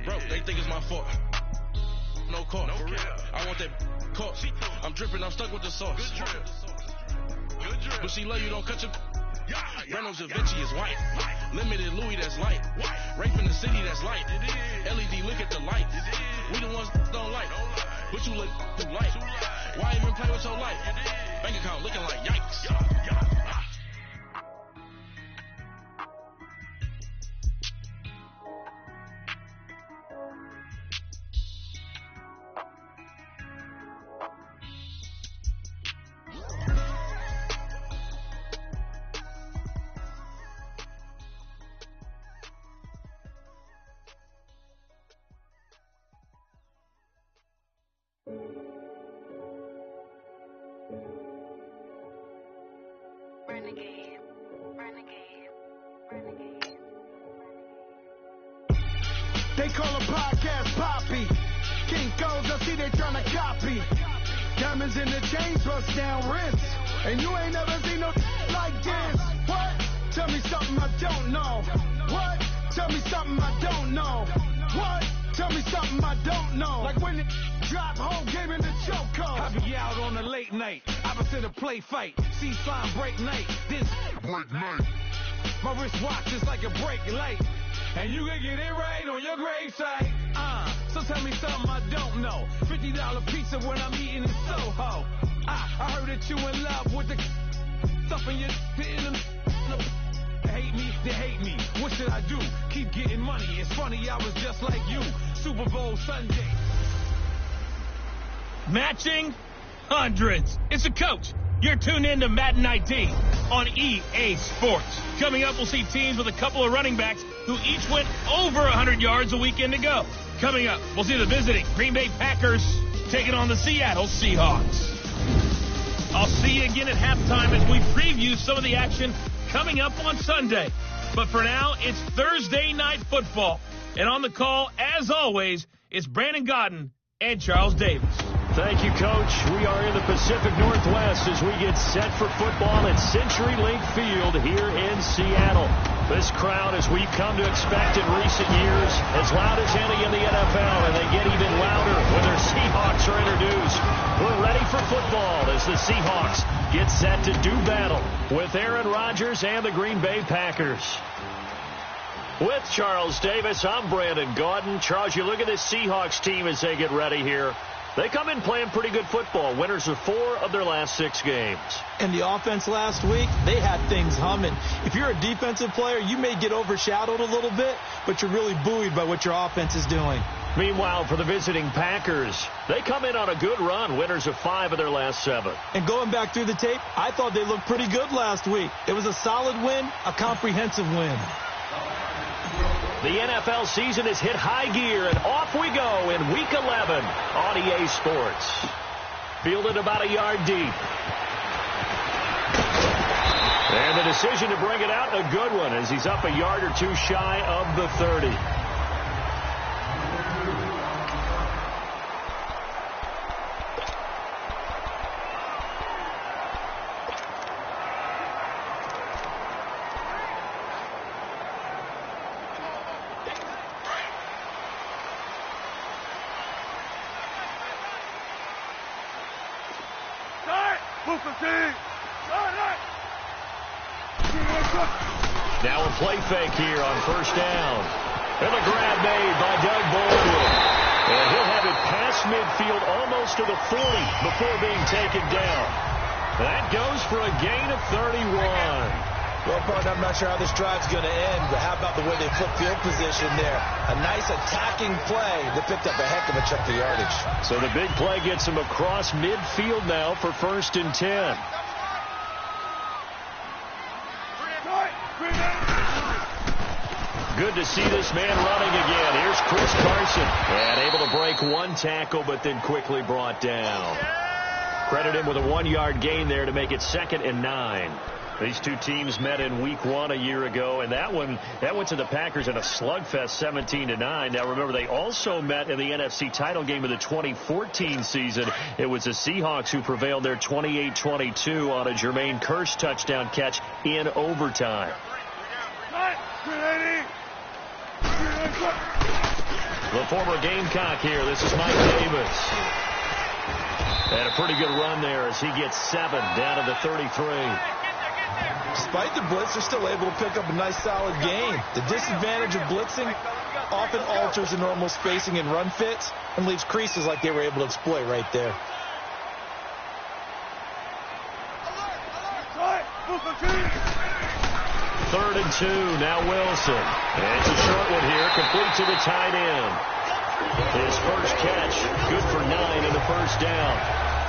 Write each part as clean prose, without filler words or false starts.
broke, they think it's my fault. No call, for real. I want that caught. I'm dripping, I'm stuck with the sauce. But she love you, don't cut your. Reynolds Da Vinci is white. Limited Louis, that's light. Rape in the city, that's light. LED, look at the light. We the ones don't like. But you look too light. Why even play with your life? Bank account looking like yikes. They call a podcast Poppy. King Codes, I see they tryna copy. Diamonds in the chains, bust down rinse. And you ain't never seen no like this. What? Tell me something I don't know. What? Tell me something I don't know. What? Tell me something I don't know. Like when it drop whole game in the chokehold. I be out on a late night, opposite a play fight. See slime break night, this break night. My wristwatch is like a break light. And you can get it right on your gravesite. So tell me something I don't know. $50 pizza when I'm eating in Soho. I heard that you in love with the stuff in your hitting them. They hate me, they hate me. What should I do? Keep getting money. It's funny, I was just like you. Super Bowl Sunday. Matching hundreds. It's a coach. You're tuned in to Madden 19 on EA Sports. Coming up, we'll see teams with a couple of running backs who each went over 100 yards a weekend ago. Coming up, we'll see the visiting Green Bay Packers taking on the Seattle Seahawks. I'll see you again at halftime as we preview some of the action coming up on Sunday. But for now, it's Thursday Night Football. And on the call, as always, it's Brandon Godden and Charles Davis. Thank you, Coach. We are in the Pacific Northwest as we get set for football at CenturyLink Field here in Seattle. This crowd, as we've come to expect in recent years, as loud as any in the NFL, and they get even louder when their Seahawks are introduced. We're ready for football as the Seahawks get set to do battle with Aaron Rodgers and the Green Bay Packers. With Charles Davis, I'm Brandon Gaudin. Charles, you look at this Seahawks team as they get ready here. They come in playing pretty good football. Winners of 4 of their last 6 games. And the offense last week, they had things humming. If you're a defensive player, you may get overshadowed a little bit, but you're really buoyed by what your offense is doing. Meanwhile, for the visiting Packers, they come in on a good run. Winners of 5 of their last 7. And going back through the tape, I thought they looked pretty good last week. It was a solid win, a comprehensive win. The NFL season has hit high gear, and off we go in Week 11 on EA Sports. Fielded about a yard deep. And the decision to bring it out, a good one, as he's up a yard or 2 shy of the 30. Now a play fake here on first down. And a grab made by Doug Baldwin. And he'll have it past midfield almost to the 40 before being taken down. That goes for a gain of 31. Well, partner, I'm not sure how this drive's going to end, but how about the way they flip field position there? A nice attacking play that picked up a heck of a chunk of yardage. So the big play gets him across midfield now for 1st and 10. Good to see this man running again. Here's Chris Carson. And able to break 1 tackle, but then quickly brought down. Credit him with a 1-yard gain there to make it 2nd and 9. These two teams met in Week 1 a year ago, and that went to the Packers in a slugfest 17-9. Now, remember, they also met in the NFC title game of the 2014 season. It was the Seahawks who prevailed there 28-22 on a Jermaine Kearse touchdown catch in overtime. the former Gamecock here. This is Mike Davis. Had a pretty good run there as he gets 7 down to the 33. Despite the blitz, they're still able to pick up a nice solid gain. The disadvantage of blitzing often alters the normal spacing and run fits and leaves creases like they were able to exploit right there. Third and 2, now Wilson. And it's a short one here, complete to the tight end. His first catch, good for 9 in the first down.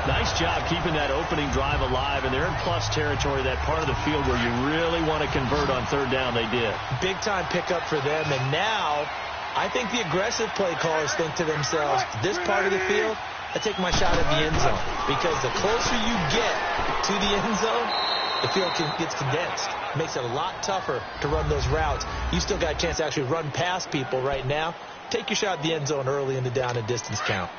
Nice job keeping that opening drive alive, and they're in plus territory, that part of the field where you really want to convert on third down. They did. Big-time pickup for them, and now I think the aggressive play callers think to themselves, this part of the field, I take my shot at the end zone, because the closer you get to the end zone, the field gets condensed. It makes it a lot tougher to run those routes. You still got a chance to actually run past people right now. Take your shot at the end zone early in the down and distance count.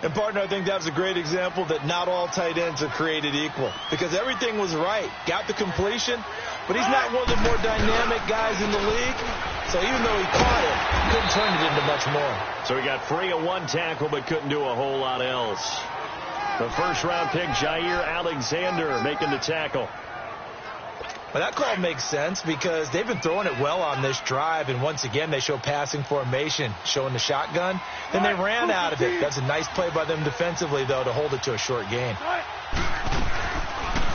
And, partner, I think that was a great example that not all tight ends are created equal, because everything was right. Got the completion, but he's not one of the more dynamic guys in the league. So even though he caught it, he couldn't turn it into much more. So he got free of one tackle but couldn't do a whole lot else. The first-round pick, Jair Alexander, making the tackle. Well, that call makes sense because they've been throwing it well on this drive, and once again they show passing formation, showing the shotgun. Then they ran out of it. That's a nice play by them defensively, though, to hold it to a short gain.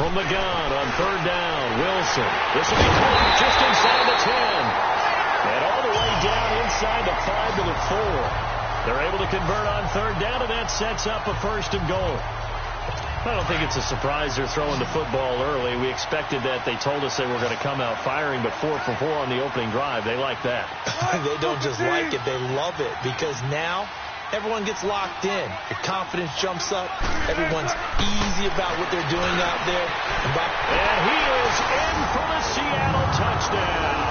From the gun on third down, Wilson. This will be caught just inside the 10. And all the way down inside the 5 to the 4. They're able to convert on third down, and that sets up a first and goal. I don't think it's a surprise they're throwing the football early. We expected that. They told us they were going to come out firing, but 4 for 4 on the opening drive. They like that. They don't just like it. They love it because now everyone gets locked in. Your confidence jumps up. Everyone's easy about what they're doing out there. And he is in for the Seattle touchdown.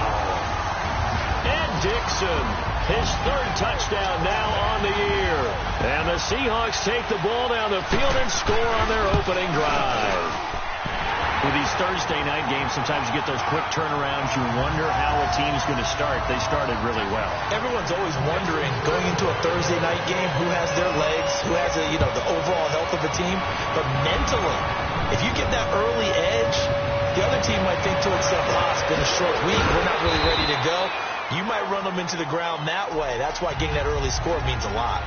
Ed Dixon, his third touchdown now on the year. And the Seahawks take the ball down the field and score on their opening drive. With these Thursday night games, sometimes you get those quick turnarounds. You wonder how a team's going to start. They started really well. Everyone's always wondering, going into a Thursday night game, who has their legs, who has the overall health of the team. But mentally, if you get that early edge, the other team might think to itself, it's been a short week. We're not really ready to go. You might run them into the ground that way. That's why getting that early score means a lot.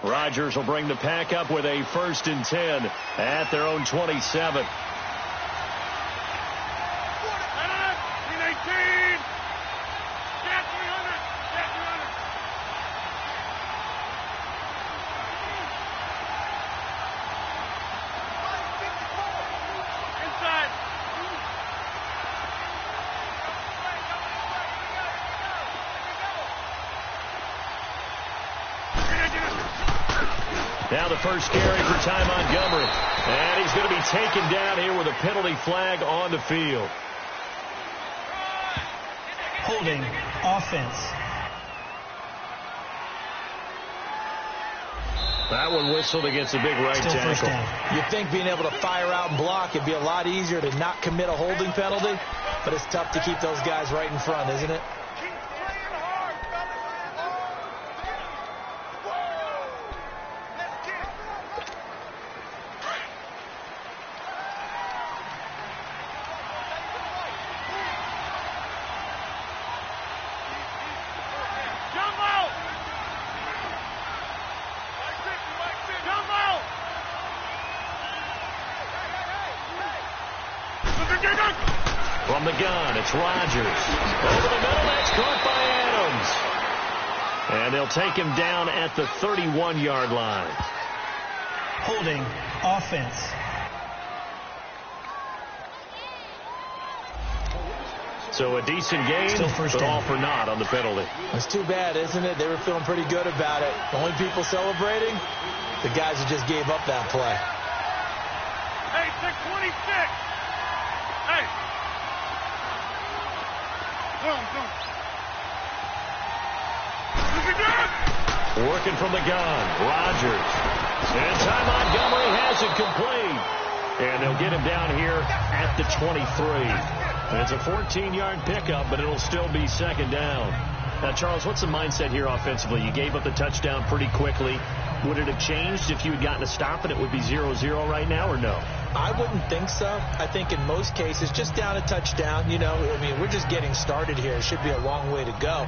Rodgers will bring the pack up with a 1st and 10 at their own 27. Now the first carry for Ty Montgomery. And he's going to be taken down here with a penalty flag on the field. Holding offense. That one whistled against a big right tackle. You'd think being able to fire out and block, it'd be a lot easier to not commit a holding penalty. But it's tough to keep those guys right in front, isn't it? From the gun, it's Rodgers. Over the middle, that's caught by Adams. And they'll take him down at the 31-yard line. Holding offense. So a decent gain, but all for naught on the penalty. It's too bad, isn't it? They were feeling pretty good about it. The only people celebrating, the guys who just gave up that play. Hey, 626. Hey. Working from the gun, Rodgers. And Ty Montgomery has it complete. And they'll get him down here at the 23. And it's a 14-yard pickup, but it'll still be second down. Now, Charles, what's the mindset here offensively? You gave up the touchdown pretty quickly. Would it have changed if you had gotten a stop and it would be 0-0 right now, or no? I wouldn't think so. I think in most cases, just down a touchdown, we're just getting started here. It should be a long way to go.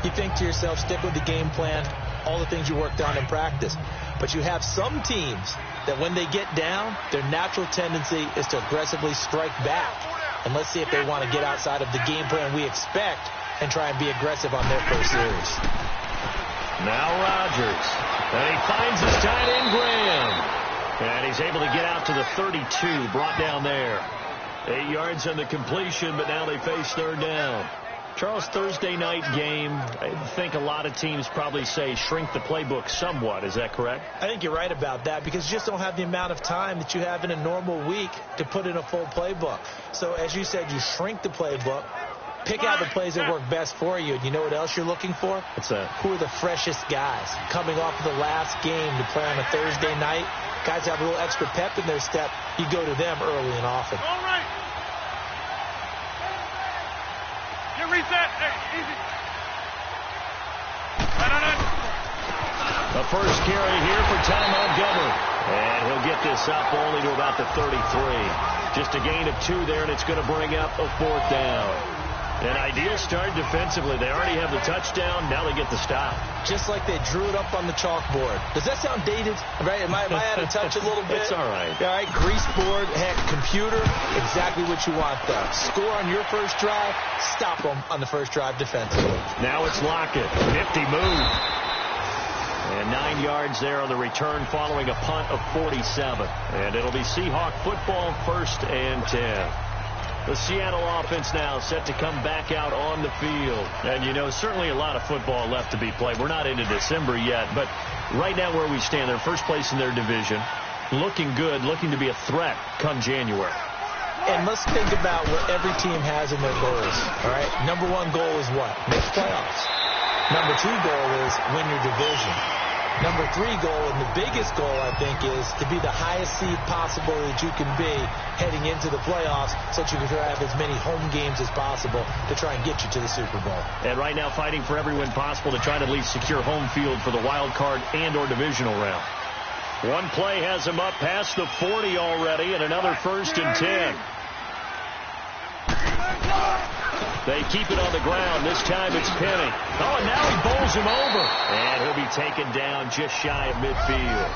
You think to yourself, stick with the game plan, all the things you worked on in practice. But you have some teams that when they get down, their natural tendency is to aggressively strike back. And let's see if they want to get outside of the game plan we expect and try and be aggressive on their first series. Now Rodgers. And he finds his tight end, Graham. And he's able to get out to the 32, brought down there. 8 yards on the completion, but now they face third down. Charles, Thursday night game, I think a lot of teams probably say shrink the playbook somewhat. Is that correct? I think you're right about that because you just don't have the amount of time that you have in a normal week to put in a full playbook. So as you said, you shrink the playbook. Pick out the plays that work best for you. And you know what else you're looking for? What's that? Who are the freshest guys coming off of the last game to play on a Thursday night? Guys have a little extra pep in their step. You go to them early and often. All right. Get reset. Hey, easy. The first carry here for Ty Montgomery. And he'll get this up only to about the 33. Just a gain of 2 there, and it's going to bring up a 4th down. An ideal start defensively. They already have the touchdown. Now they get the stop. Just like they drew it up on the chalkboard. Does that sound dated? Right? Am I out of touch a little bit? It's all right. All right, grease board, heck, computer, exactly what you want, though. Score on your first drive, stop them on the first drive defensively. Now it's Lockett. Nifty move. And 9 yards there on the return following a punt of 47. And it'll be Seahawk football, 1st and 10. The Seattle offense now set to come back out on the field. And, certainly a lot of football left to be played. We're not into December yet, but right now where we stand, they're first place in their division. Looking good, looking to be a threat come January. And let's think about what every team has in their goals, all right? Number 1 goal is what? Make playoffs. Number 2 goal is win your division. Number 3 goal, and the biggest goal, I think, is to be the highest seed possible that you can be heading into the playoffs so that you can have as many home games as possible to try and get you to the Super Bowl. And right now fighting for every win possible to try to at least secure home field for the wild card and or divisional round. One play has him up past the 40 already, and another 1st and 10. They keep it on the ground. This time it's Penny. Oh, and now he bowls him over. And he'll be taken down just shy of midfield.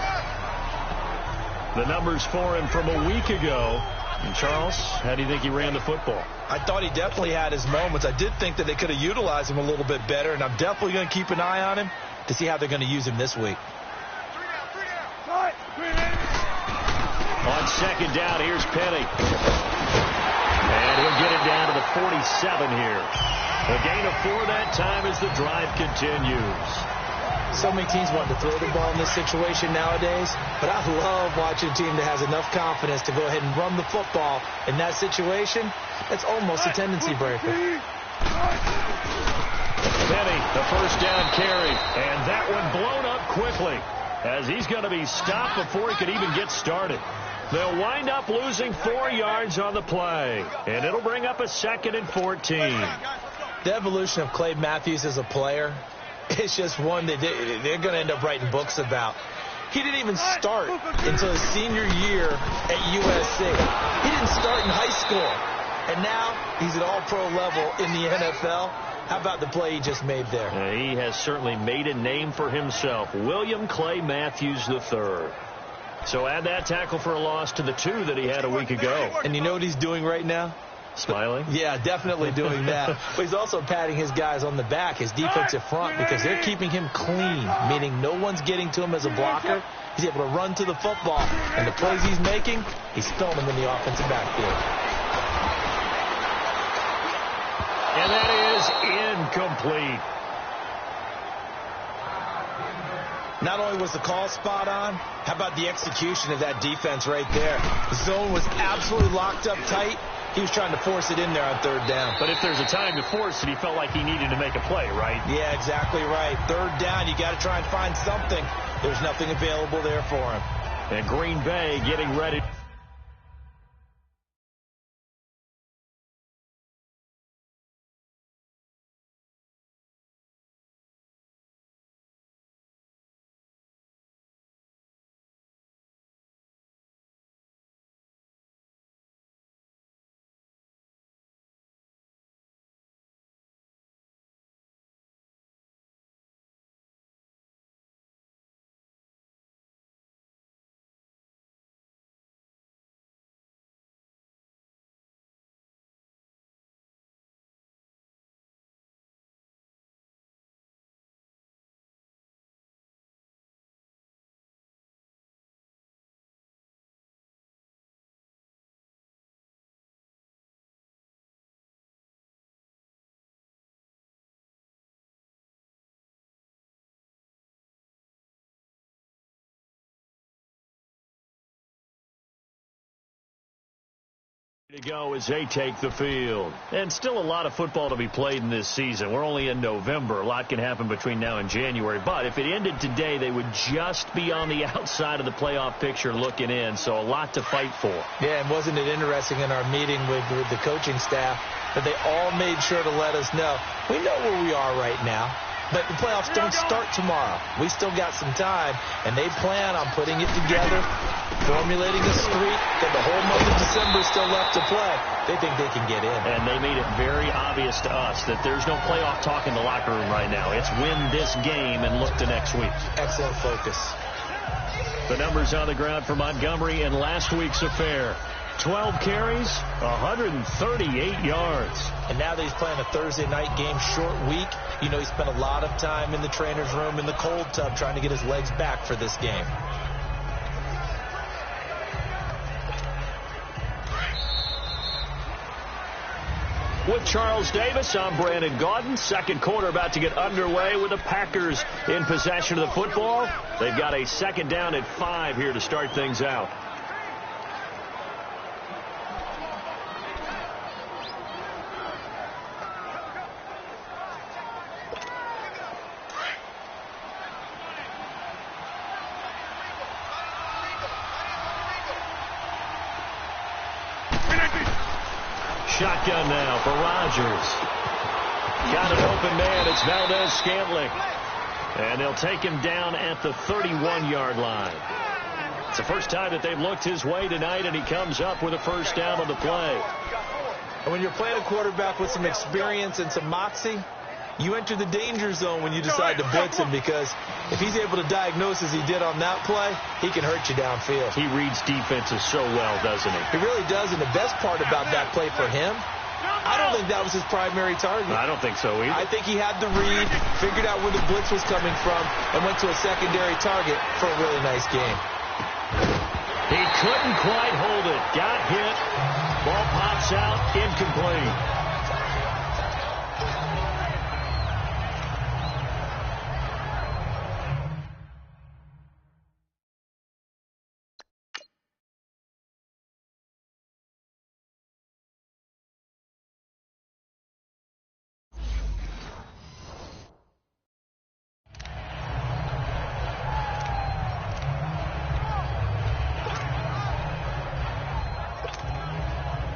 The numbers for him from a week ago. And Charles, how do you think he ran the football? I thought he definitely had his moments. I did think that they could have utilized him a little bit better, and I'm definitely going to keep an eye on him to see how they're going to use him this week. On second down, here's Penny. And he'll get it down to the 47 here. A gain of 4 that time as the drive continues. So many teams want to throw the ball in this situation nowadays, but I love watching a team that has enough confidence to go ahead and run the football in that situation. That's almost a tendency breaker. Penny, the first down carry, and that one blown up quickly as he's going to be stopped before he could even get started. They'll wind up losing 4 yards on the play, and it'll bring up a 2nd and 14. The evolution of Clay Matthews as a player, it's just one that they're going to end up writing books about. He didn't even start until his senior year at USC. He didn't start in high school, and now he's at all-pro level in the NFL. How about the play he just made there? He has certainly made a name for himself. William Clay Matthews III. So add that tackle for a loss to the 2 that he had a week ago. And you know what he's doing right now? Smiling? Yeah, definitely doing that. But he's also patting his guys on the back, his defensive front, because they're keeping him clean, meaning no one's getting to him as a blocker. He's able to run to the football. And the plays he's making, he's spilling them in the offensive backfield. And that is incomplete. Not only was the call spot on, how about the execution of that defense right there? The zone was absolutely locked up tight. He was trying to force it in there on 3rd down. But if there's a time to force it, he felt like he needed to make a play, right? Yeah, exactly right. 3rd down, you got to try and find something. There's nothing available there for him. And Green Bay getting ready. To go as they take the field. And still a lot of football to be played in this season. We're only in November. A lot can happen between now and January. But if it ended today, they would just be on the outside of the playoff picture looking in. So a lot to fight for. Yeah, and wasn't it interesting in our meeting with the coaching staff that they all made sure to let us know, we know where we are right now. But the playoffs don't start tomorrow. We still got some time, and they plan on putting it together, formulating a streak, that the whole month of December is still left to play. They think they can get in. And they made it very obvious to us that there's no playoff talk in the locker room right now. It's win this game and look to next week. Excellent focus. The numbers on the ground for Montgomery in last week's affair. 12 carries, 138 yards. And now that he's playing a Thursday night game, short week, you know he spent a lot of time in the trainer's room in the cold tub trying to get his legs back for this game. With Charles Davis, I'm Brandon Gaudin. Second quarter about to get underway with the Packers in possession of the football. They've got a second down at 5 here to start things out. Shotgun now for Rodgers. Got an open man. It's Valdez-Scantling. And they'll take him down at the 31-yard line. It's the first time that they've looked his way tonight, and he comes up with a first down on the play. And when you're playing a quarterback with some experience and some moxie, you enter the danger zone when you decide to blitz him, because if he's able to diagnose as he did on that play, he can hurt you downfield. He reads defenses so well, doesn't he? He really does, and the best part about that play for him, I don't think that was his primary target. I don't think so either. I think he had the read, figured out where the blitz was coming from, and went to a secondary target for a really nice game. He couldn't quite hold it. Got hit. Ball pops out. Incomplete.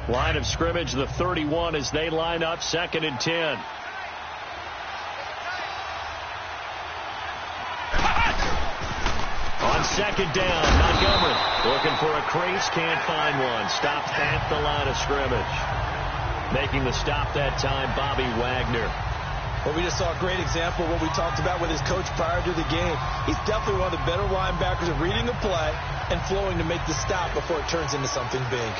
Line of scrimmage, the 31 as they line up, 2nd and 10. On second down, Montgomery looking for a crease, can't find one. Stopped at the line of scrimmage. Making the stop that time, Bobby Wagner. Well, we just saw a great example of what we talked about with his coach prior to the game. He's definitely one of the better linebackers at reading the play and flowing to make the stop before it turns into something big.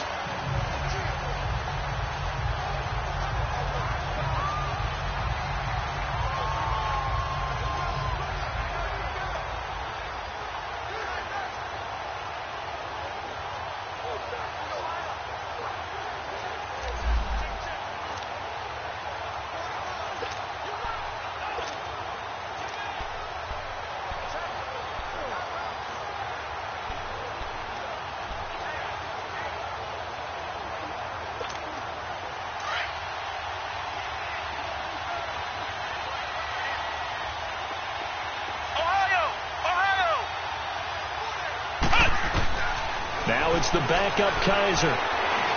Now it's the backup Kaiser.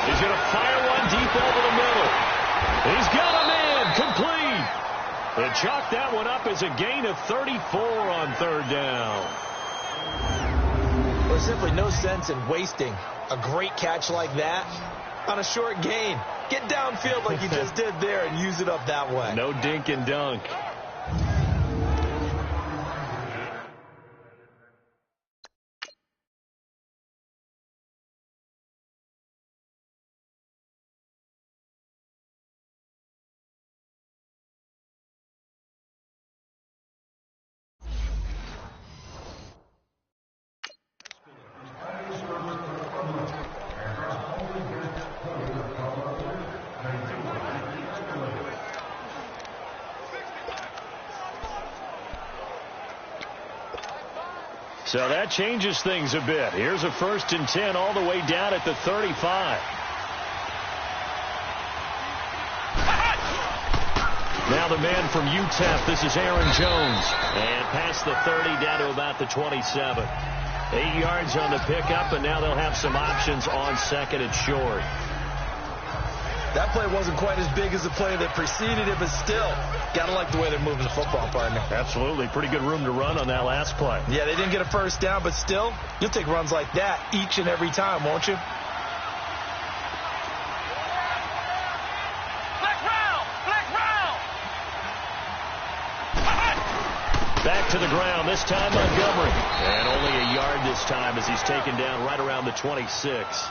He's going to fire one deep over the middle. He's got a man complete. They chalk that one up as a gain of 34 on 3rd down. There's simply no sense in wasting a great catch like that on a short gain. Get downfield like you just did there and use it up that way. No dink and dunk. So that changes things a bit. Here's a 1st and 10 all the way down at the 35. Now the man from UTEP, this is Aaron Jones. And past the 30 down to about the 27. 8 yards on the pickup, and now they'll have some options on second and short. That play wasn't quite as big as the play that preceded it, but still, got to like the way they're moving the football, partner. Absolutely. Pretty good room to run on that last play. Yeah, they didn't get a first down, but still, you'll take runs like that each and every time, won't you? Back to the ground, this time Montgomery. And only a yard this time as he's taken down right around the 26.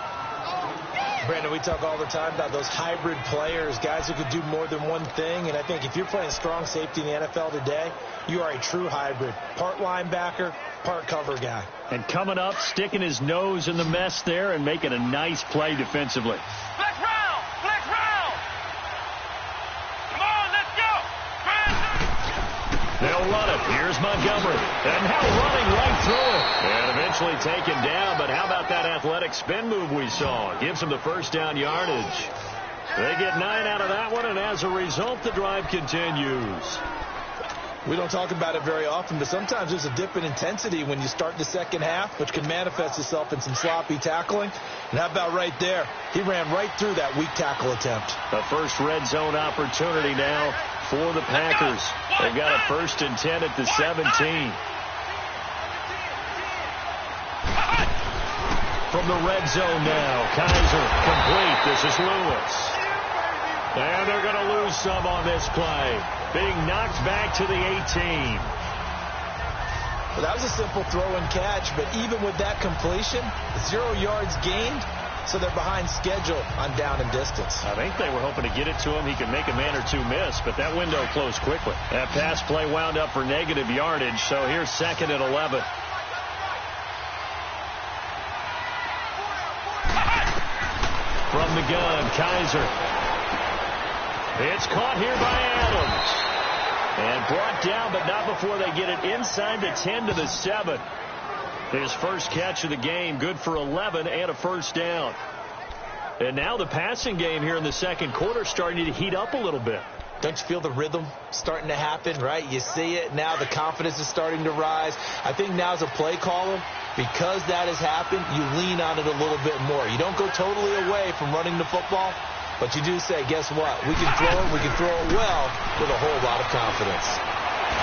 Brandon, we talk all the time about those hybrid players, guys who could do more than one thing. And I think if you're playing strong safety in the NFL today, you are a true hybrid. Part linebacker, part cover guy. And coming up, sticking his nose in the mess there and making a nice play defensively. Flex round! Flex round! Come on, let's go! They'll run it. Here's Montgomery. And now running right through it. And eventually taken down, but how about that athletic spin move we saw? Gives them the first down yardage. They get 9 out of that one, and as a result, the drive continues. We don't talk about it very often, but sometimes there's a dip in intensity when you start the second half, which can manifest itself in some sloppy tackling. And how about right there? He ran right through that weak tackle attempt. The first red zone opportunity now for the Packers. They've got a 1st and 10 at the 17. From the red zone now, Kaiser complete. This is Lewis. And they're going to lose some on this play. Being knocked back to the 18. Well, that was a simple throw and catch, but even with that completion, 0 yards gained, so they're behind schedule on down and distance. I think they were hoping to get it to him. He could make a man or two miss, but that window closed quickly. That pass play wound up for negative yardage, so here's 2nd and 11. From the gun, Kaiser. It's caught here by Adams. And brought down, but not before they get it inside the 10 to the 7. His first catch of the game, good for 11 and a first down. And now the passing game here in the second quarter starting to heat up a little bit. Don't you feel the rhythm starting to happen, right? You see it. Now the confidence is starting to rise. I think now as a play caller, because that has happened, you lean on it a little bit more. You don't go totally away from running the football, but you do say, guess what? We can throw it. We can throw it well with a whole lot of confidence.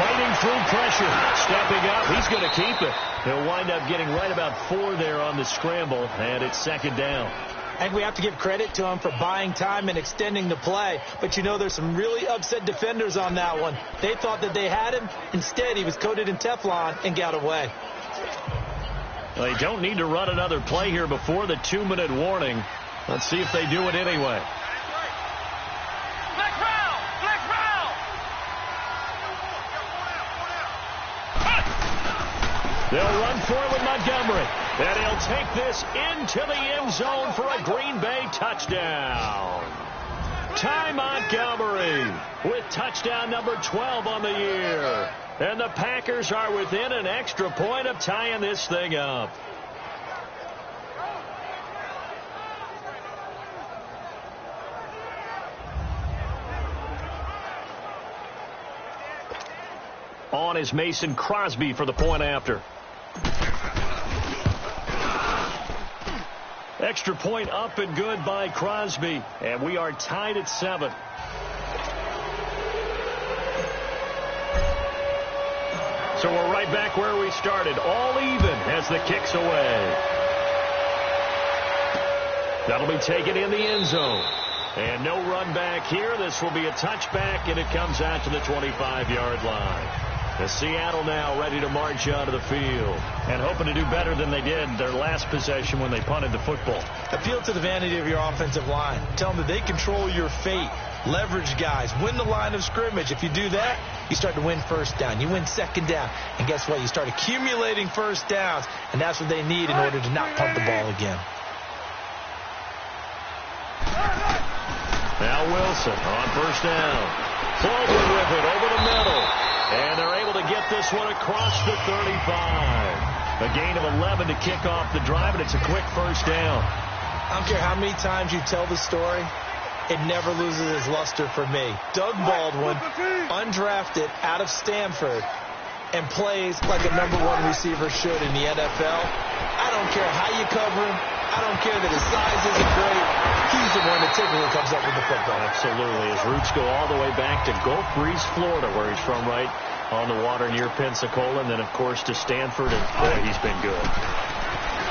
Fighting through pressure. Stepping up. He's going to keep it. He'll wind up getting right about 4 there on the scramble, and it's 2nd down. I think we have to give credit to him for buying time and extending the play. But, you know, there's some really upset defenders on that one. They thought that they had him. Instead, he was coated in Teflon and got away. They don't need to run another play here before the 2-minute warning. Let's see if they do it anyway. Flex round! Flex round! They'll run for it with Montgomery. And he'll take this into the end zone for a Green Bay touchdown. Ty Montgomery with touchdown number 12 on the year. And the Packers are within an extra point of tying this thing up. On is Mason Crosby for the point after. Extra point up and good by Crosby. And we are tied at 7. So we're right back where we started. All even as the kick's away. That'll be taken in the end zone. And no run back here. This will be a touchback, and it comes out to the 25-yard line. The Seattle now ready to march onto the field and hoping to do better than they did their last possession when they punted the football. Appeal to the vanity of your offensive line. Tell them that they control your fate. Leverage guys. Win the line of scrimmage. If you do that, you start to win first down. You win second down. And guess what? You start accumulating first downs, and that's what they need in order to not punt the ball again. Now Wilson on first down. Clover with it over the middle. And they're able to get this one across the 35. A gain of 11 to kick off the drive, and it's a quick first down. I don't care how many times you tell the story. it never loses its luster for me. Doug Baldwin, undrafted out of Stanford, and plays like a #1 receiver should in the NFL. I don't care how you cover him. I don't care that his size isn't great. He's the one that typically comes up with the football. Absolutely. His roots go all the way back to Gulf Breeze, Florida, where he's from, right on the water near Pensacola, and then, of course, to Stanford, and boy, he's been good.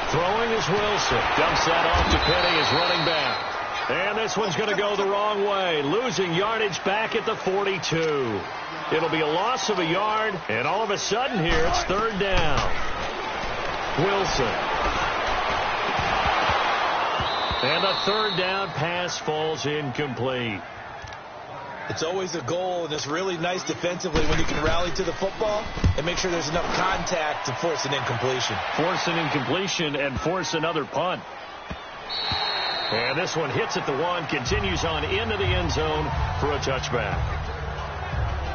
Throwing is Wilson. Dumps that off to Penny as running back. And this one's going to go the wrong way. Losing yardage back at the 42. It'll be a loss of a yard, and all of a sudden here, it's 3rd down. Wilson. And the 3rd down pass falls incomplete. It's always a goal, and it's really nice defensively when you can rally to the football and make sure there's enough contact to force an incompletion. Force an incompletion and force another punt. And this one hits at the 1, continues on into the end zone for a touchback.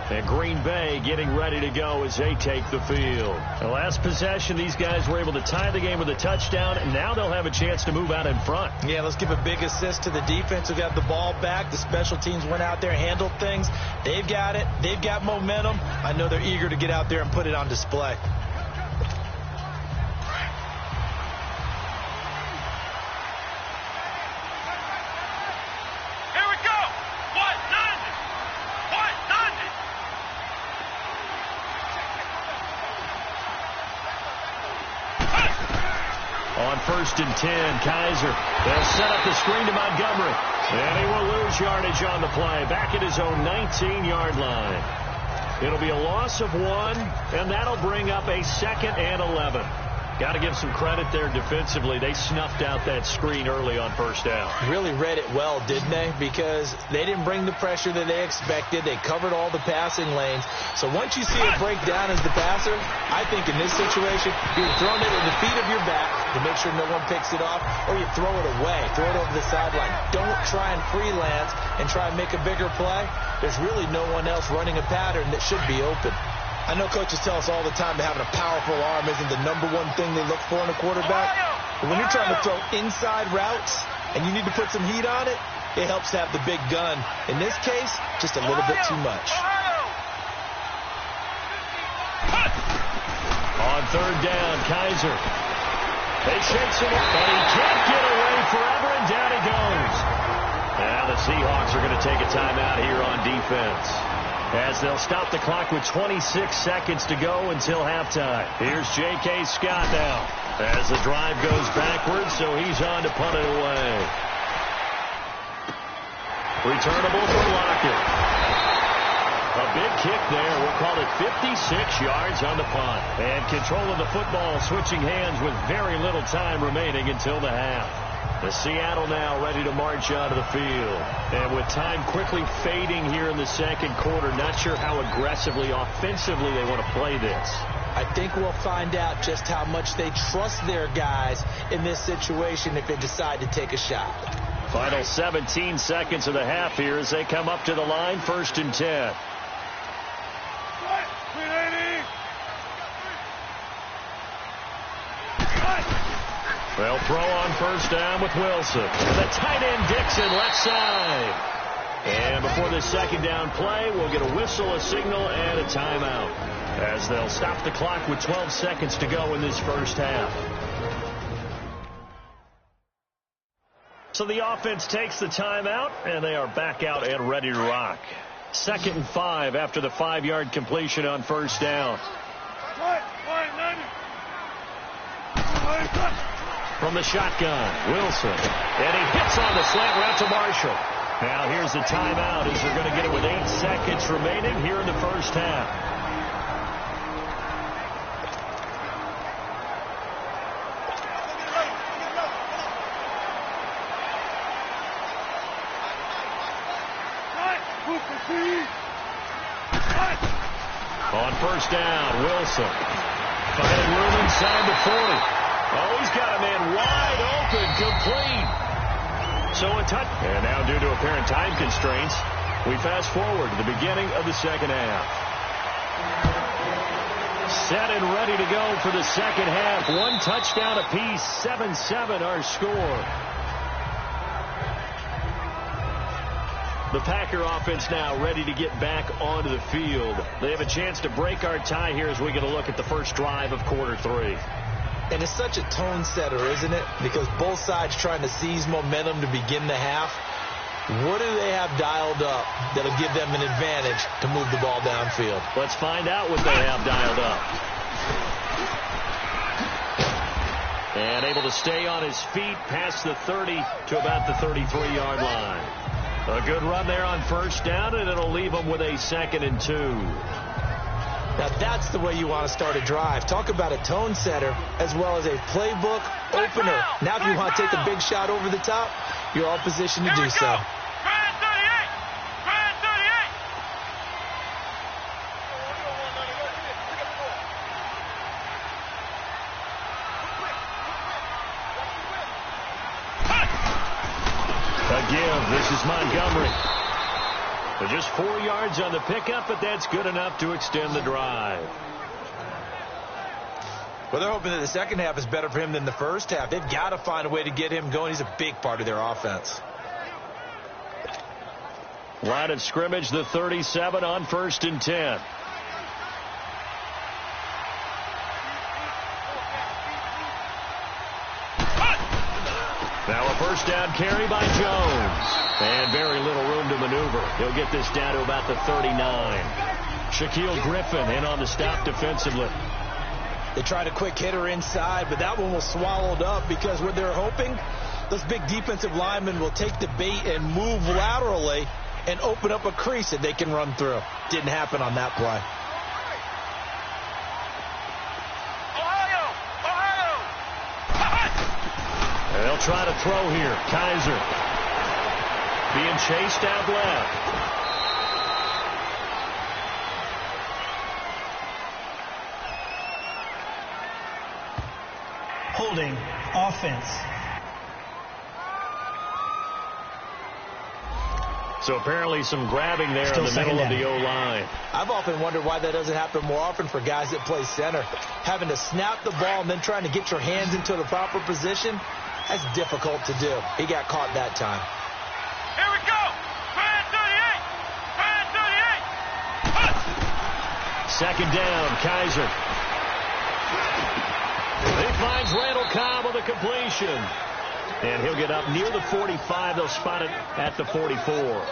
And Green Bay getting ready to go as they take the field. The last possession, these guys were able to tie the game with a touchdown, and now they'll have a chance to move out in front. Yeah, let's give a big assist to the defense who got the ball back. The special teams went out there, handled things. They've got it. They've got momentum. I know they're eager to get out there and put it on display. On 1st and 10, Kaiser. They'll set up the screen to Montgomery. And he will lose yardage on the play. Back at his own 19-yard line. It'll be a loss of 1, and that'll bring up a 2nd and 11. Got to give some credit there defensively. They snuffed out that screen early on 1st down. Really read it well, didn't they? Because they didn't bring the pressure that they expected. They covered all the passing lanes. So once you see it break down as the passer, I think in this situation, you're throwing it at the feet of your back to make sure no one picks it off, or you throw it away, throw it over the sideline. Don't try and freelance and try and make a bigger play. There's really no one else running a pattern that should be open. I know coaches tell us all the time that having a powerful arm isn't the #1 thing they look for in a quarterback. But when you're trying to throw inside routes and you need to put some heat on it, it helps to have the big gun. In this case, just a little bit too much. On 3rd down, Kaiser. They shakes him up, but he can't get away forever, and down he goes. Now the Seahawks are going to take a timeout here on defense, as they'll stop the clock with 26 seconds to go until halftime. Here's J.K. Scott now as the drive goes backwards, so he's on to punt it away. Returnable for Lockett. A big kick there. We'll call it 56 yards on the punt. And control of the football switching hands with very little time remaining until the half. The Seattle now ready to march out of the field. And with time quickly fading here in the 2nd quarter, not sure how aggressively, offensively they want to play this. I think we'll find out just how much they trust their guys in this situation if they decide to take a shot. Final 17 seconds of the half here as they come up to the line, 1st and 10. They'll throw on 1st down with Wilson. The tight end Dixon left side. And before the 2nd down play, we'll get a whistle, a signal, and a timeout, as they'll stop the clock with 12 seconds to go in this 1st half. So the offense takes the timeout, and they are back out and ready to rock. 2nd and 5 after the 5-yard completion on 1st down. From the shotgun, Wilson. And he hits on the slant route to Marshall. Now here's the timeout as they're going to get it with 8 seconds remaining here in the 1st half. On 1st down, Wilson. Finding room inside the 40. Oh, he's got a man wide open, complete. So a touch. And now due to apparent time constraints, we fast forward to the beginning of the 2nd half. Set and ready to go for the 2nd half. 1 touchdown apiece, 7-7 our score. The Packer offense now ready to get back onto the field. They have a chance to break our tie here as we get a look at the first drive of quarter 3. And it's such a tone setter, isn't it? Because both sides trying to seize momentum to begin the half. What do they have dialed up that'll give them an advantage to move the ball downfield? Let's find out what they have dialed up. And able to stay on his feet past the 30 to about the 33-yard line. A good run there on first down, and it'll leave them with a 2nd and 2. Now that's the way you want to start a drive. Talk about a tone setter as well as a playbook opener. Now if you want to take a big shot over the top, you're all positioned to do so. This is Montgomery. So just 4 yards on the pickup, but that's good enough to extend the drive. Well, they're hoping that the second half is better for him than the first half. They've got to find a way to get him going. He's a big part of their offense. Line of scrimmage, the 37 on 1st and 10. Now a first down carry by Jones. And very little room to maneuver. He'll get this down to about the 39. Shaquille Griffin in on the stop defensively. They tried a quick hitter inside, but that one was swallowed up because what they're hoping, those big defensive linemen will take the bait and move laterally and open up a crease that they can run through. Didn't happen on that play. They'll try to throw here. Kaiser being chased out left. Holding offense. So apparently some grabbing there in the middle of the O-line. I've often wondered why that doesn't happen more often for guys that play center. Having to snap the ball and then trying to get your hands into the proper position, that's difficult to do. He got caught that time. Here we go. Brand 38. Second down, Kaiser. He finds Randall Cobb on the completion. And he'll get up near the 45. They'll spot it at the 44.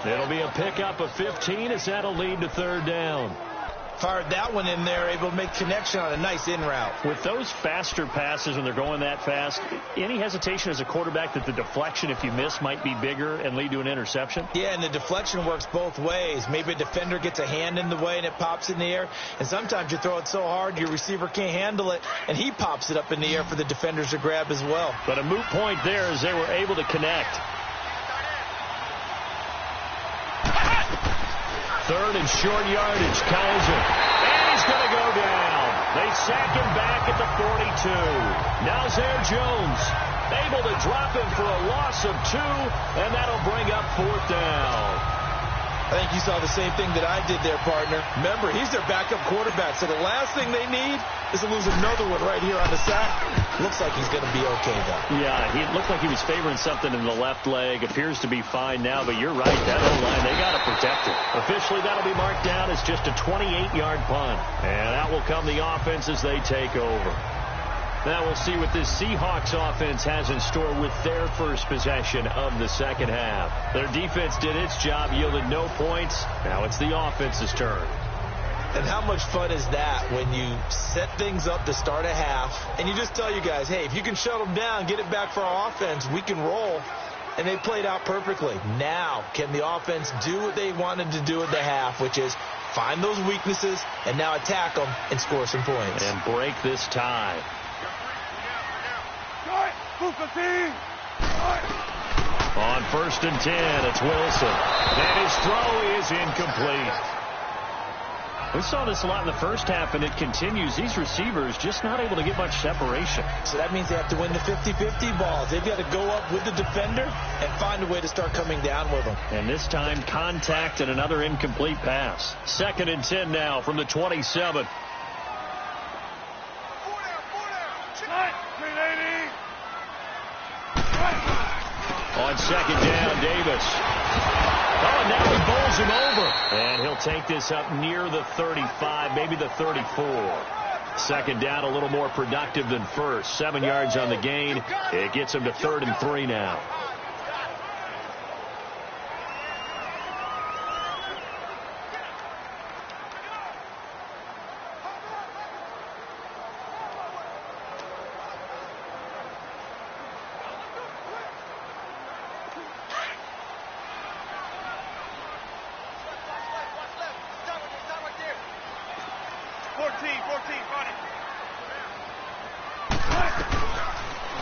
It'll be a pickup of 15 as that'll lead to 3rd down. Fired that one in there, able to make connection on a nice in route. With those faster passes when they're going that fast, any hesitation as a quarterback that the deflection, if you miss, might be bigger and lead to an interception? Yeah, and the deflection works both ways. Maybe a defender gets a hand in the way and it pops in the air. And sometimes you throw it so hard your receiver can't handle it, and he pops it up in the air for the defenders to grab as well. But a moot point there as they were able to connect. 3rd and short yardage, Kaiser. And he's going to go down. They sack him back at the 42. Now Zaire Jones able to drop him for a loss of 2, and that'll bring up 4th down. I think you saw the same thing that I did there, partner. Remember, he's their backup quarterback, so the last thing they need is to lose another one right here on the sack. Looks like he's going to be okay, though. Yeah, he looked like he was favoring something in the left leg. Appears to be fine now, but you're right. That O-line, they got to protect it. Officially, that'll be marked down as just a 28-yard punt. And out will come the offense as they take over. Now we'll see what this Seahawks offense has in store with their first possession of the second half. Their defense did its job, yielded no points. Now it's the offense's turn. And how much fun is that when you set things up to start a half and you just tell you guys, hey, if you can shut them down, get it back for our offense, we can roll. And they played out perfectly. Now, can the offense do what they wanted to do at the half, which is find those weaknesses and now attack them and score some points. And break this tie. On 1st and 10, it's Wilson. And his throw is incomplete. We saw this a lot in the first half, and it continues. These receivers just not able to get much separation. So that means they have to win the 50-50 balls. They've got to go up with the defender and find a way to start coming down with them. And this time, contact and another incomplete pass. 2nd and 10 now from the 27. On 2nd down, Davis. Oh, and now he bowls him over. And he'll take this up near the 35, maybe the 34. Second down, a little more productive than first. 7 yards on the gain. It gets him to 3rd and 3 now.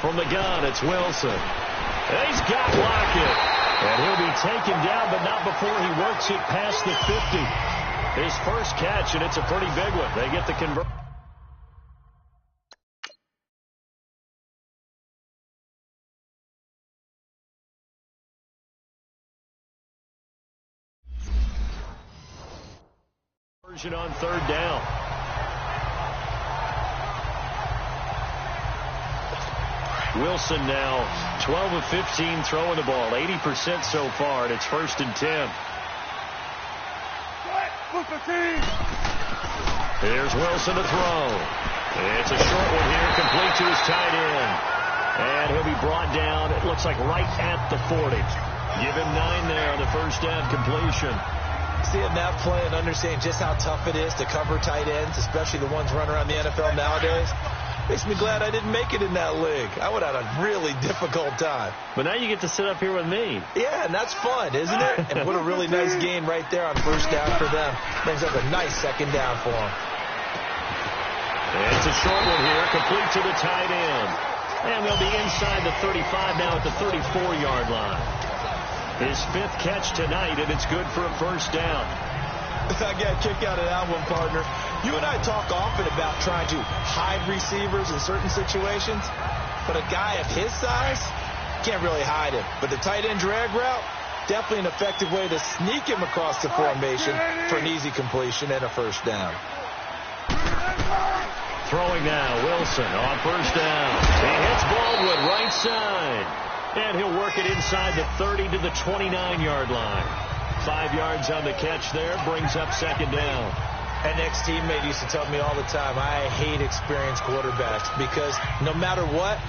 From the gun, it's Wilson. He's got Lockett. And he'll be taken down, but not before he works it past the 50. His first catch, and it's a pretty big one. They get the conversion. On 3rd down. Wilson now 12 of 15 throwing the ball, 80% so far, and it's 1st and 10. Here's Wilson to throw. It's a short one here, complete to his tight end. And he'll be brought down, it looks like right at the 40. Give him 9 there on the first down completion. Seeing that play and understanding just how tough it is to cover tight ends, especially the ones running around the NFL nowadays, makes me glad I didn't make it in that league. I would have had a really difficult time. But now you get to sit up here with me. Yeah, and that's fun, isn't it? And what a really nice gain right there on first down for them. Brings up a nice second down for them. It's a short one here, complete to the tight end. And they'll be inside the 35 now at the 34-yard line. His 5th catch tonight, and it's good for a first down. I got a kick out of that one, partner. You and I talk often about trying to hide receivers in certain situations, but a guy of his size can't really hide him. But the tight end drag route, definitely an effective way to sneak him across the formation for an easy completion and a first down. Throwing now, Wilson on first down. He hits Baldwin right side. And he'll work it inside the 30 to the 29-yard line. 5 yards on the catch there, brings up second down. An ex-teammate used to tell me all the time, I hate experienced quarterbacks because no matter what,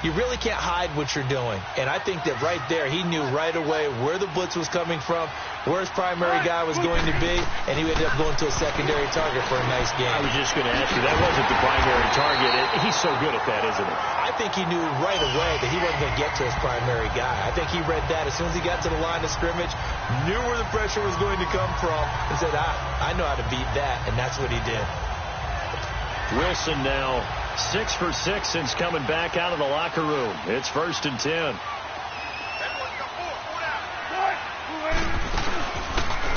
you really can't hide what you're doing. And I think that right there, he knew right away where the blitz was coming from, where his primary guy was going to be, and he ended up going to a secondary target for a nice game. I was just going to ask you, that wasn't the primary target. He's so good at that, isn't he? I think he knew right away that he wasn't going to get to his primary guy. I think he read that as soon as he got to the line of scrimmage, knew where the pressure was going to come from, and said, I know how to beat that, and that's what he did. Wilson now 6 for 6 since coming back out of the locker room. It's 1st and 10.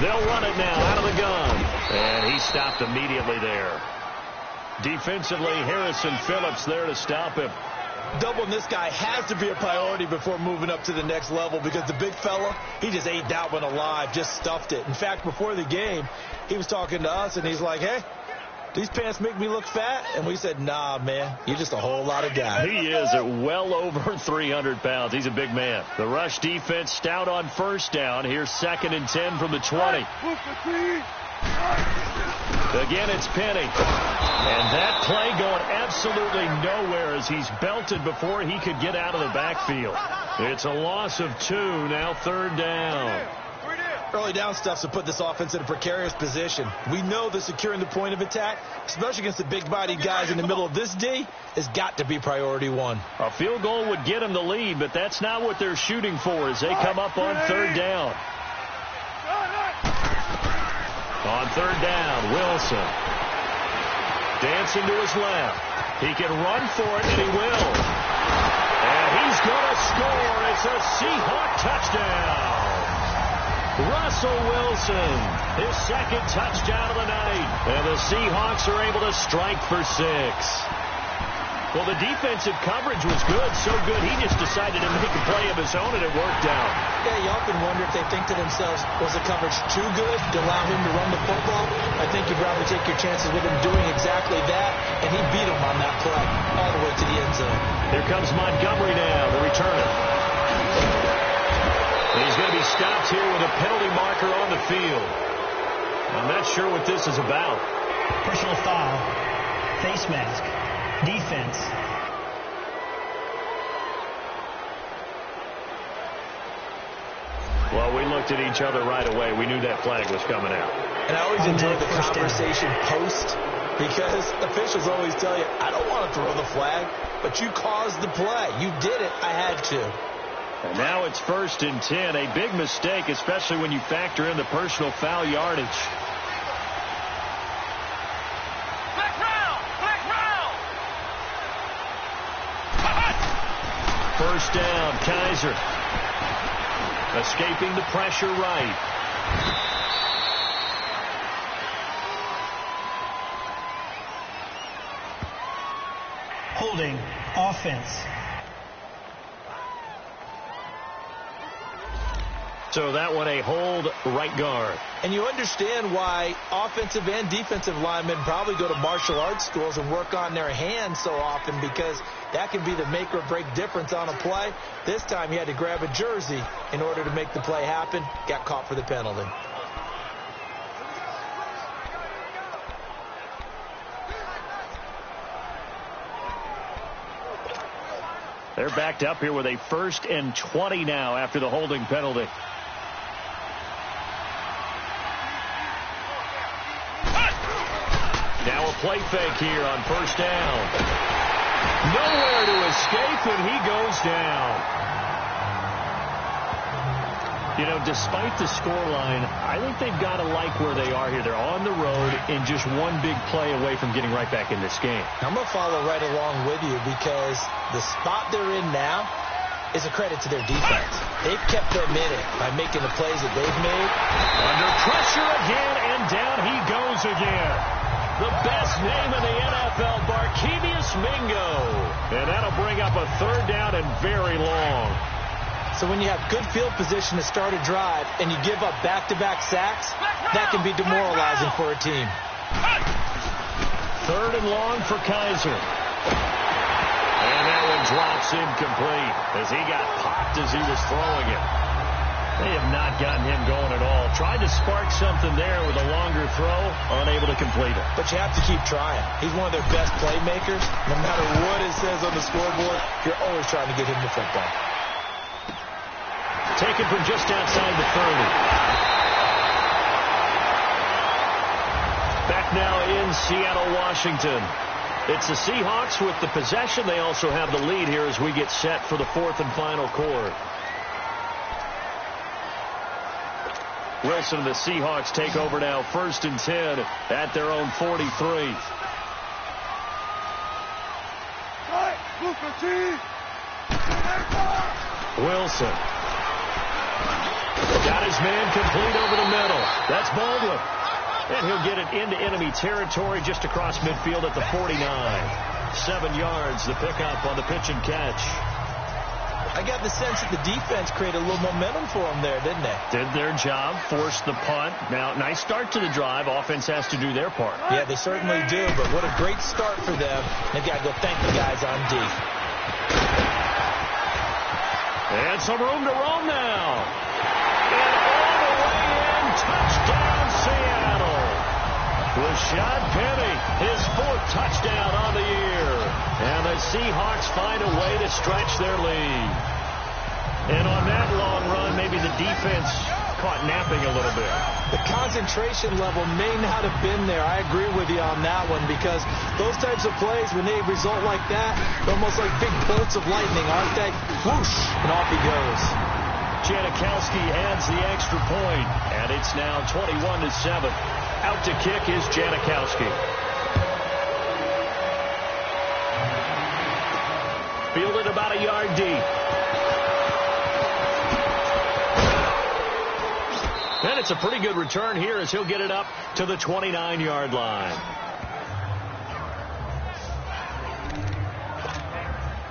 They'll run it now out of the gun. And he stopped immediately there. Defensively, Harrison Phillips there to stop him. Doubling this guy has to be a priority before moving up to the next level because the big fella, he just ate that one alive, just stuffed it. In fact, before the game, he was talking to us, and he's like, hey, these pants make me look fat? And we said, nah, man, you're just a whole lot of guy. He is at well over 300 pounds. He's a big man. The rush defense stout on first down. Here's 2nd and 10 from the 20. Again, it's Penny. And that play going absolutely nowhere as he's belted before he could get out of the backfield. It's a loss of 2, now 3rd down. Early down stuff's to put this offense in a precarious position. We know that securing the point of attack, especially against the big-bodied guys in the middle of this D, has got to be priority 1. A field goal would get them the lead, but that's not what they're shooting for as they come up on 3rd down. On 3rd down, Wilson. Dancing to his left. He can run for it, and he will. And he's going to score. It's a Seahawk touchdown. Russell Wilson, his 2nd touchdown of the night. And the Seahawks are able to strike for 6. Well, the defensive coverage was good, so good he just decided to make a play of his own, and it worked out. Yeah, you often wonder if they think to themselves, was the coverage too good to allow him to run the football? I think you'd rather take your chances with him doing exactly that, and he beat him on that play all the way to the end zone. Here comes Montgomery now, the returner. He's going to be stopped here with a penalty marker on the field. I'm not sure what this is about. Personal foul. Face mask. Defense. Well, we looked at each other right away. We knew that flag was coming out. And I always enjoy the conversation post, because officials always tell you, I don't want to throw the flag, but you caused the play. You did it. I had to. And now it's 1st and 10. A big mistake, especially when you factor in the personal foul yardage. First down, Kaiser. Escaping the pressure right. Holding. Offense. So that one a hold, right guard. And you understand why offensive and defensive linemen probably go to martial arts schools and work on their hands so often, because that can be the make or break difference on a play. This time he had to grab a jersey in order to make the play happen. Got caught for the penalty. They're backed up here with a 1st and 20 now after the holding penalty. Now a play fake here on 1st down. Nowhere to escape, and he goes down. You know, despite the scoreline, I think they've got to like where they are here. They're on the road and just one big play away from getting right back in this game. I'm going to follow right along with you, because the spot they're in now is a credit to their defense. They've kept them in it by making the plays that they've made. Under pressure again, and down he goes again. The best name in the NFL, Barkevious Mingo. And that'll bring up a 3rd down and very long. So when you have good field position to start a drive and you give up back-to-back sacks, that can be demoralizing for a team. 3rd and long for Kaiser. And that one drops incomplete as he got popped as he was throwing it. They have not gotten him going at all. Tried to spark something there with a longer throw, unable to complete it. But you have to keep trying. He's one of their best playmakers. No matter what it says on the scoreboard, you're always trying to get him the football. Taken from just outside the 30. Back now in Seattle, Washington. It's the Seahawks with the possession. They also have the lead here as we get set for the 4th and final quarter. Wilson and the Seahawks take over now, 1st and 10 at their own 43. Wilson. Got his man complete over the middle. That's Baldwin. And he'll get it into enemy territory just across midfield at the 49. 7 yards, the pickup on the pitch and catch. I got the sense that the defense created a little momentum for them there, didn't they? Did their job, forced the punt. Now, nice start to the drive. Offense has to do their part. Yeah, they certainly do, but what a great start for them. They've got to go thank the guys on D. And some room to roam now. And all the way in, touchdown Seattle. Rashad Penny, his 4th touchdown on the year. And the Seahawks find a way to stretch their lead. And on that long run, maybe the defense caught napping a little bit. The concentration level may not have been there. I agree with you on that one, because those types of plays, when they result like that, they're almost like big bolts of lightning, aren't they? Whoosh, and off he goes. Janikowski adds the extra point, and it's now 21-7. Out to kick is Janikowski. Fielded about a yard deep. And it's a pretty good return here as he'll get it up to the 29-yard line.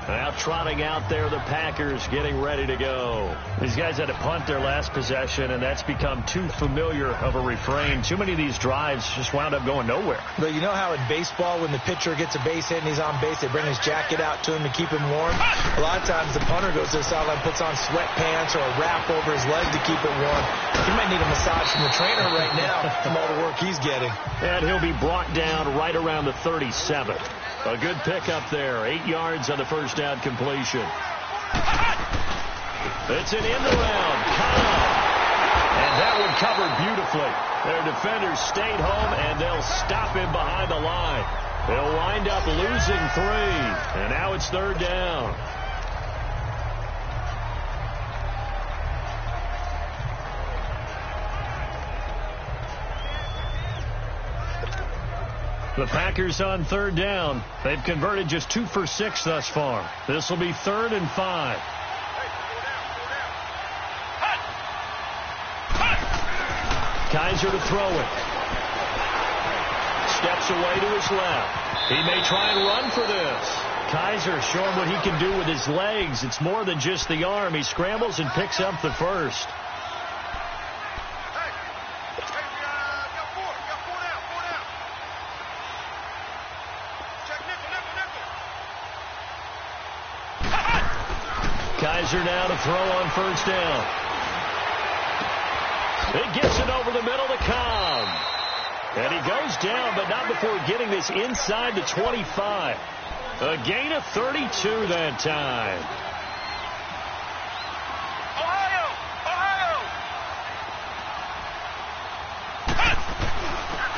Now trotting out there, the Packers getting ready to go. These guys had to punt their last possession, and that's become too familiar of a refrain. Too many of these drives just wound up going nowhere. But you know how in baseball, when the pitcher gets a base hit and he's on base, they bring his jacket out to him to keep him warm? A lot of times the punter goes to the sideline, puts on sweatpants or a wrap over his leg to keep it warm. He might need a massage from the trainer right now from all the work he's getting. And he'll be brought down right around the 37. A good pickup there. 8 yards on the first down completion. It's an end around. And that one covered beautifully. Their defenders stayed home, and they'll stop him behind the line. They'll wind up losing 3. And now it's third down. The Packers on third down. They've converted just 2 for 6 thus far. This will be 3rd and 5. Kaiser to throw it. Steps away to his left. He may try and run for this. Kaiser showing what he can do with his legs. It's more than just the arm. He scrambles and picks up the first. Kaiser now to throw on first down. It gets it over the middle to Cobb. And he goes down, but not before getting this inside the 25. A gain of 32 that time.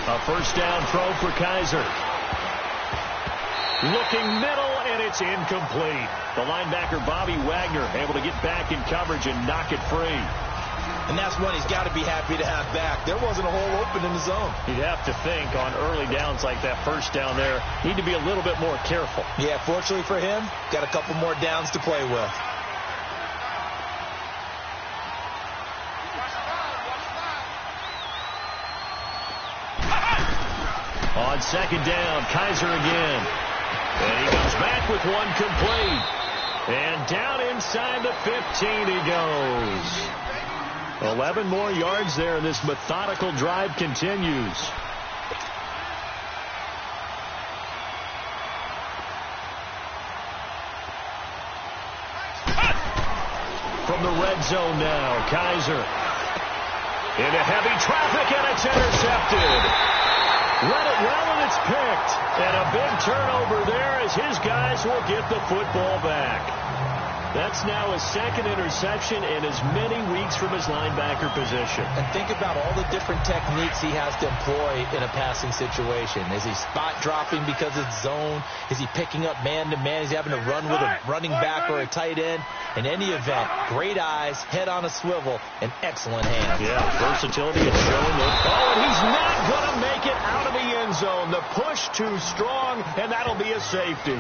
A first down throw for Kaiser. Looking middle, and it's incomplete. The linebacker, Bobby Wagner, able to get back in coverage and knock it free. And that's one he's got to be happy to have back. There wasn't a hole open in the zone. You'd have to think on early downs like that first down there, need to be a little bit more careful. Yeah, fortunately for him, got a couple more downs to play with. On second down, Kaiser again. And he comes back with one complete. And down inside the 15 he goes. 11 more yards there, and this methodical drive continues. From the red zone now, Kaiser. Into heavy traffic, and it's intercepted. Read it well, and it's picked. And a big turnover there as his guys will get the football back. That's now his second interception in as many weeks from his linebacker position. And think about all the different techniques he has to employ in a passing situation. Is he spot dropping because it's zone? Is he picking up man-to-man? Is he having to run with a running back or a tight end? In any event, great eyes, head on a swivel, and excellent hands. Yeah, versatility is showing. Oh, and he's not going to make it out of the end zone. The push too strong, and that'll be a safety.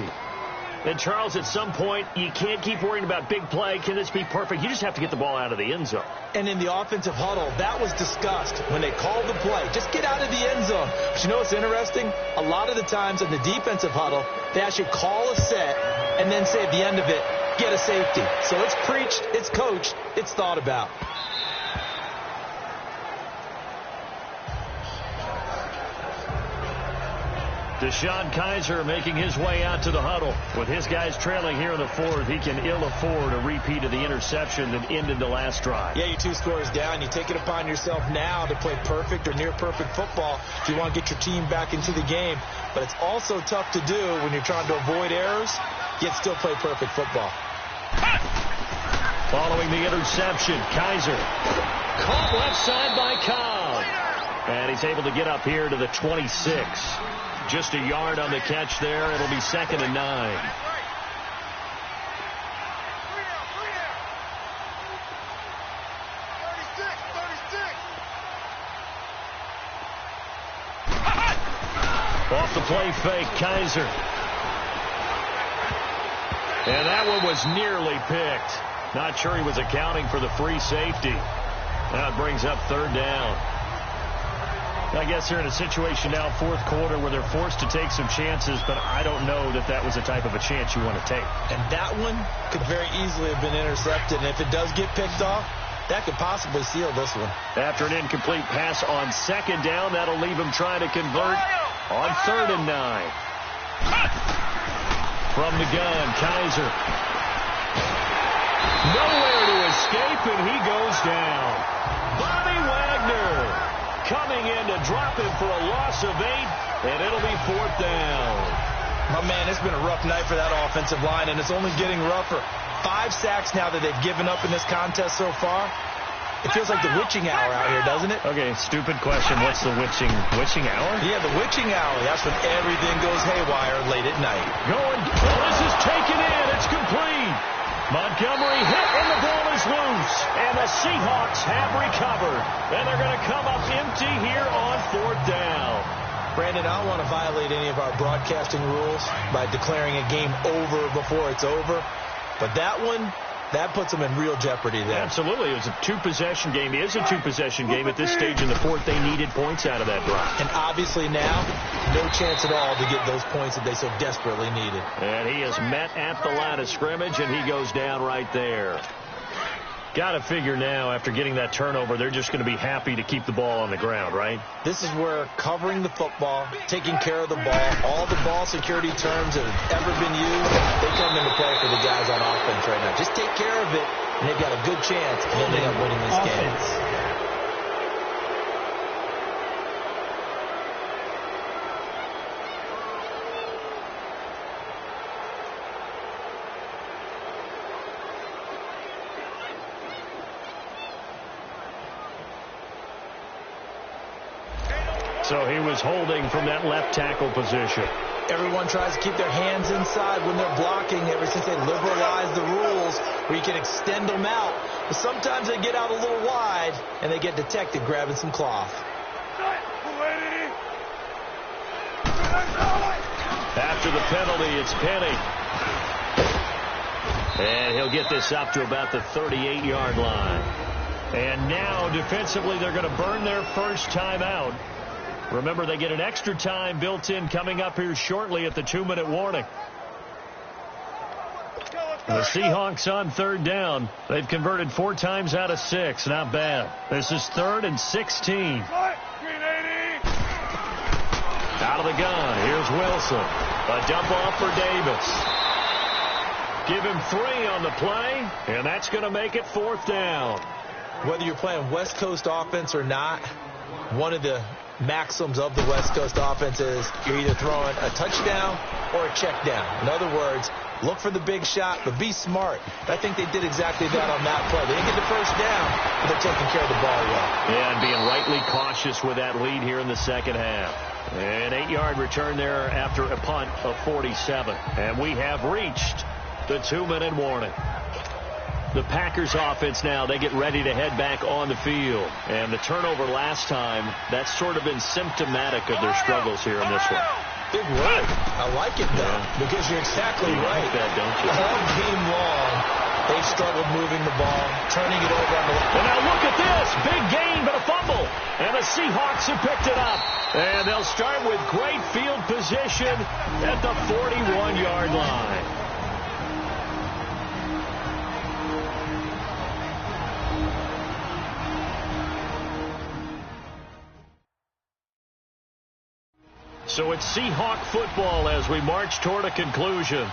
And, Charles, at some point, you can't keep worrying about big play. Can this be perfect? You just have to get the ball out of the end zone. And in the offensive huddle, that was discussed when they called the play. Just get out of the end zone. But you know what's interesting? A lot of the times in the defensive huddle, they actually call a set and then say at the end of it, get a safety. So it's preached, it's coached, it's thought about. Deshaun Kaiser making his way out to the huddle. With his guys trailing here in the fourth, he can ill afford a repeat of the interception that ended the last drive. Yeah, you're 2 scores down. You take it upon yourself now to play perfect or near perfect football if you want to get your team back into the game. But it's also tough to do when you're trying to avoid errors, yet still play perfect football. Following the interception, Kaiser caught left side by Cobb. And he's able to get up here to the 26. Just a yard on the catch there. It'll be 2nd and 9. Off the play fake, Kaiser. And that one was nearly picked. Not sure he was accounting for the free safety. That brings up 3rd down. I guess they're in a situation now, fourth quarter, where they're forced to take some chances, but I don't know that that was the type of a chance you want to take. And that one could very easily have been intercepted, and if it does get picked off, that could possibly seal this one. After an incomplete pass on second down, that'll leave him trying to convert on 3rd and 9. From the gun, Kaiser. Nowhere to escape, and he goes down. Bobby Wagner coming in to drop him for a loss of 8, and it'll be 4th down. My man, it's been a rough night for that offensive line, and it's only getting rougher. 5 sacks now that they've given up in this contest so far. It feels like the witching hour out here, doesn't it? Okay, stupid question. What's the witching hour? Yeah, the witching hour. That's when everything goes haywire late at night. Going. Oh, this is taken in. It's complete. Montgomery hit, and the ball is loose. And the Seahawks have recovered. And they're going to come up empty here on 4th down. Brandon, I don't want to violate any of our broadcasting rules by declaring a game over before it's over. But that one, that puts them in real jeopardy there. Absolutely. It was a 2-possession game. It is a 2-possession game. At this stage in the 4th, they needed points out of that drive. And obviously now, no chance at all to get those points that they so desperately needed. And he is met at the line of scrimmage, and he goes down right there. Got to figure now, after getting that turnover, they're just going to be happy to keep the ball on the ground, right? This is where covering the football, taking care of the ball, all the ball security terms that have ever been used, they come into play for the guys on offense right now. Just take care of it, and they've got a good chance of ending up winning this game. So he was holding from that left tackle position. Everyone tries to keep their hands inside when they're blocking ever since they liberalized the rules where you can extend them out. But sometimes they get out a little wide and they get detected grabbing some cloth. After the penalty, it's Penny. And he'll get this up to about the 38-yard line. And now defensively they're going to burn their first time out. Remember, they get an extra time built in coming up here shortly at the 2-minute warning. The Seahawks on 3rd down. They've converted 4 times out of 6. Not bad. This is 3rd and 16. Out of the gun. Here's Wilson. A dump off for Davis. Give him 3 on the play, and that's going to make it 4th down. Whether you're playing West Coast offense or not, one of the maxims of the West Coast offense is you're either throwing a touchdown or a check down. In other words, look for the big shot, but be smart. I think they did exactly that on that play. They didn't get the first down, but they're taking care of the ball well. Yeah, and being rightly cautious with that lead here in the second half. An 8-yard return there after a punt of 47. And we have reached the 2-minute warning. The Packers offense now, they get ready to head back on the field. And the turnover last time, that's sort of been symptomatic of their struggles here in this one. Big word. I like it, though, because you're exactly right. Like that, don't you? All game long, they've struggled moving the ball, turning it over on the left. And now look at this. Big gain, but a fumble. And the Seahawks have picked it up. And they'll start with great field position at the 41-yard line. So it's Seahawk football as we march toward a conclusion.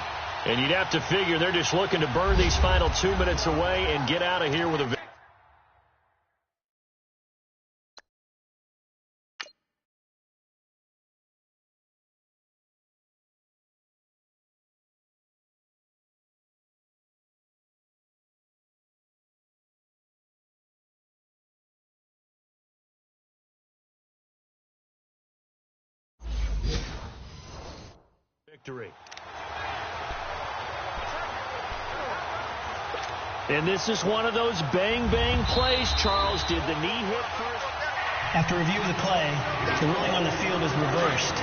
And you'd have to figure they're just looking to burn these final 2 minutes away and get out of here with a victory. And this is one of those bang-bang plays, Charles. Did the knee hit first? After review of the play, the ruling on the field is reversed.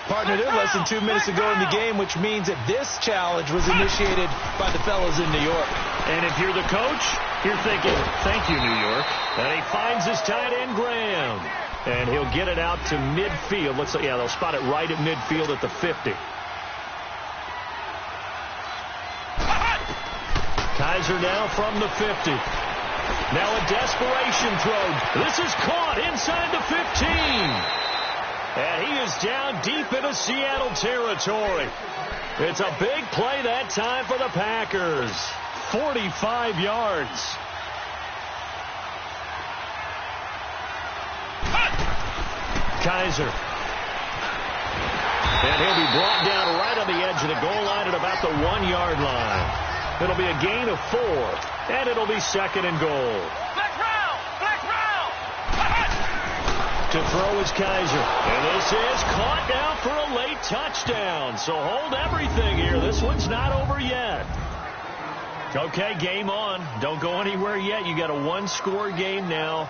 Partner, they're less than 2 minutes to go in the game, which means that this challenge was initiated by the fellas in New York. And if you're the coach, You're thinking, thank you, New York. And he finds his tight end, Graham. And he'll get it out to midfield. Looks like, yeah, they'll spot it right at midfield at the 50. Kaiser now from the 50. Now a desperation throw. This is caught inside the 15. And he is down deep into Seattle territory. It's a big play that time for the Packers. 45 yards. Kaiser. And he'll be brought down right on the edge of the goal line at about the 1-yard line. It'll be a gain of 4, and it'll be 2nd and goal. Black round! Black round! To throw is Kaiser. And this is caught now for a late touchdown. So hold everything here. This one's not over yet. Okay, game on. Don't go anywhere yet. You got a 1-score game now.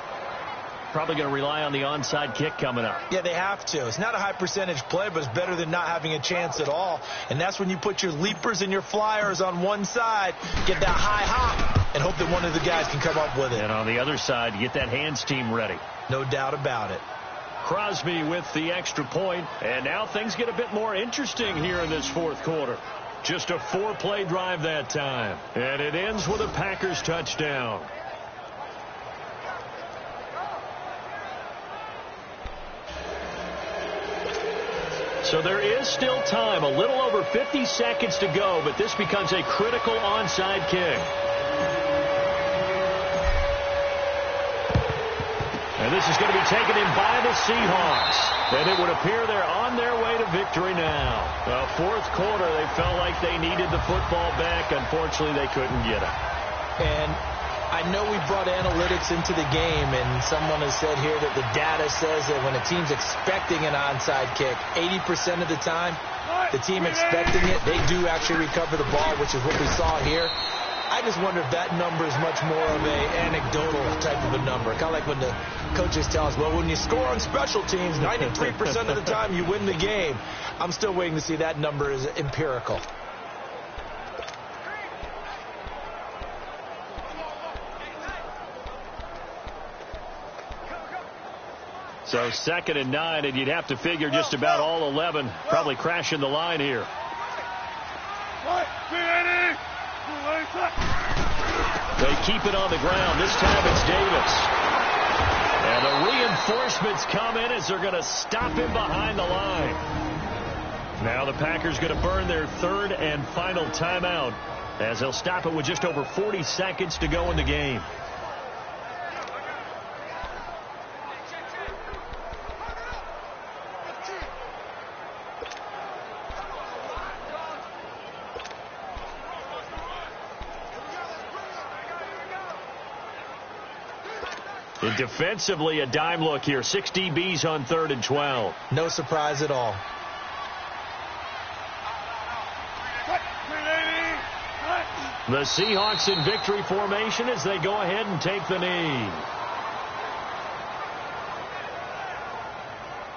Probably going to rely on the onside kick coming up. Yeah, they have to. It's not a high percentage play, but it's better than not having a chance at all. And that's when you put your leapers and your flyers on one side, get that high hop, and hope that one of the guys can come up with it. And on the other side, get that hands team ready. No doubt about it. Crosby with the extra point, and now things get a bit more interesting here in this 4th quarter. Just a 4-play drive that time. And it ends with a Packers touchdown. So there is still time, a little over 50 seconds to go, but this becomes a critical onside kick. And this is going to be taken in by the Seahawks. And it would appear they're on their way to victory now. The 4th quarter, they felt like they needed the football back. Unfortunately, they couldn't get it. And I know we brought analytics into the game, and someone has said here that the data says that when a team's expecting an onside kick, 80% of the time, the team expecting it, they do actually recover the ball, which is what we saw here. I just wonder if that number is much more of a anecdotal type of a number. Kind of like when the coaches tell us, well, when you score on special teams, 93% of the time you win the game. I'm still waiting to see that number is empirical. So 2nd and 9, and you'd have to figure just about all 11 probably crashing the line here. They keep it on the ground. This time it's Davis. And the reinforcements come in as they're going to stop him behind the line. Now the Packers going to burn their 3rd and final timeout as they'll stop it with just over 40 seconds to go in the game. And defensively, a dime look here. 6 DBs on 3rd and 12. No surprise at all. The Seahawks in victory formation as they go ahead and take the knee.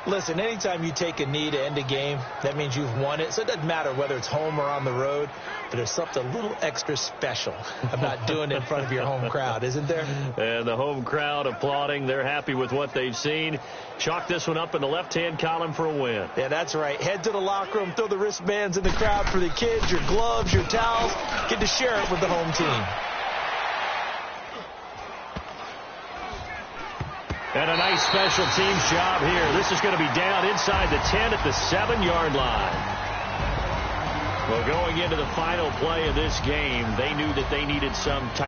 Listen, anytime you take a knee to end a game, that means you've won it. So it doesn't matter whether it's home or on the road, but there's something a little extra special about doing it in front of your home crowd, isn't there? And the home crowd applauding. They're happy with what they've seen. Chalk this one up in the left-hand column for a win. Yeah, that's right. Head to the locker room, throw the wristbands in the crowd for the kids, your gloves, your towels. Get to share it with the home team. And a nice special teams job here. This is going to be down inside the 10 at the 7-yard line. Well, going into the final play of this game, they knew that they needed some time.